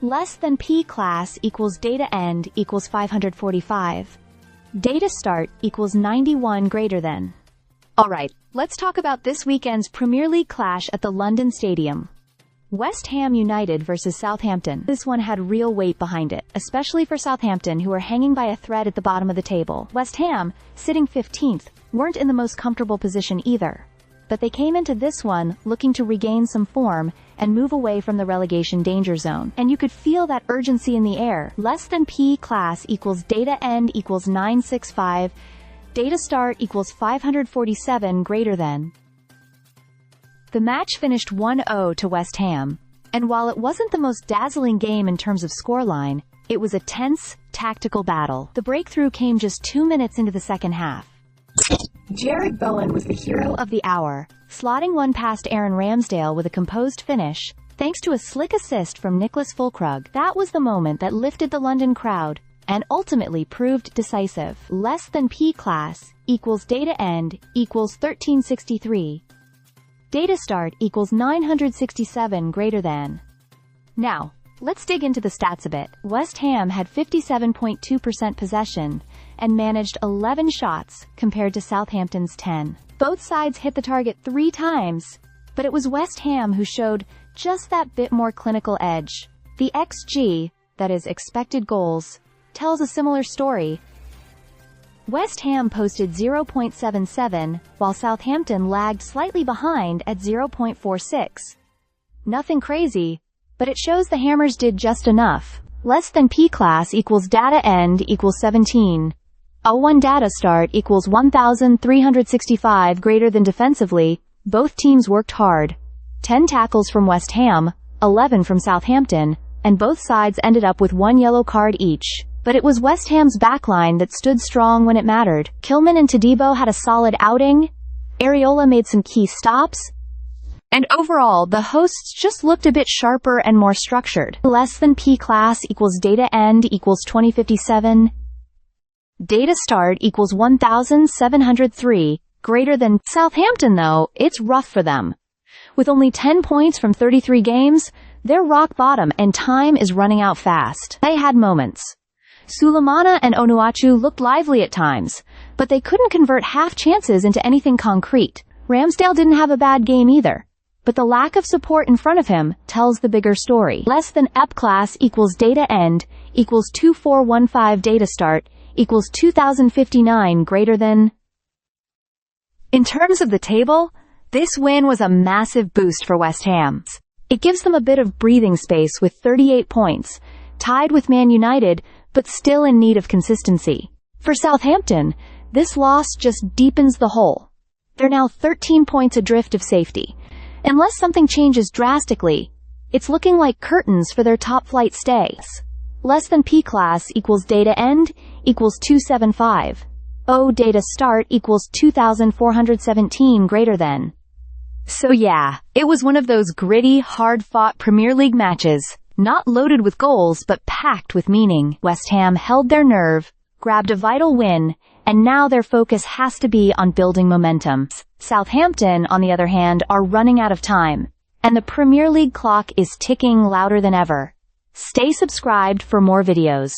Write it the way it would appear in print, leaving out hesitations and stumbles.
Less than P class equals data end equals 545. Data start equals 91 greater than. Alright, let's talk about this weekend's Premier League clash at the London Stadium. West Ham United versus Southampton. This one had real weight behind it, especially for Southampton, who were hanging by a thread at the bottom of the table. West Ham, sitting 15th, weren't in the most comfortable position either. But they came into this one looking to regain some form and move away from the relegation danger zone. And you could feel that urgency in the air. Less than P class equals data end equals 965. Data start equals 547 greater than. The match finished 1-0 to West Ham, and while it wasn't the most dazzling game in terms of scoreline, it was a tense, tactical battle. The breakthrough came just 2 minutes into the second half. Bowen was the hero of the hour, slotting one past Aaron Ramsdale with a composed finish, thanks to a slick assist from Nicholas Füllkrug. That was the moment that lifted the London crowd, and ultimately proved decisive. Less than P class equals data end equals 1363. Data start equals 967 greater than. Now, let's dig into the stats a bit. West Ham had 57.2% possession and managed 11 shots compared to Southampton's 10. Both sides hit the target 3 times, but it was West Ham who showed just that bit more clinical edge. The XG, that is expected goals, tells a similar story. West Ham posted 0.77, while Southampton lagged slightly behind at 0.46. Nothing crazy, but it shows the Hammers did just enough. Less than P class equals data end equals 17. 01 data start equals 1365 greater than. Defensively, both teams worked hard. 10 tackles from West Ham, 11 from Southampton, and both sides ended up with 1 yellow card each. But it was West Ham's backline that stood strong when it mattered. Kilman and Todibo had a solid outing, Areola made some key stops, and overall, the hosts just looked a bit sharper and more structured. Less than P class equals data end equals 2057. Data start equals 1703, greater than. Southampton, though, it's rough for them. With only 10 points from 33 games, they're rock bottom and time is running out fast. They had moments. Sulemana and Onuachu looked lively at times, but they couldn't convert half chances into anything concrete. Ramsdale didn't have a bad game either, but the lack of support in front of him tells the bigger story. Less than EP class equals data end equals 2415 data start equals 2059 greater than. In terms of the table, this win was a massive boost for West Ham. It gives them a bit of breathing space with 38 points, tied with Man United, but still in need of consistency. For Southampton, this loss just deepens the hole. They're now 13 points adrift of safety. Unless something changes drastically, it's looking like curtains for their top-flight stays. Less than P class equals data end equals 275. O data start equals 2417 greater than. So yeah, it was one of those gritty, hard-fought Premier League matches. Not loaded with goals, but packed with meaning. West Ham held their nerve, grabbed a vital win, and now their focus has to be on building momentum. Southampton, on the other hand, are running out of time, and the Premier League clock is ticking louder than ever. Stay subscribed for more videos.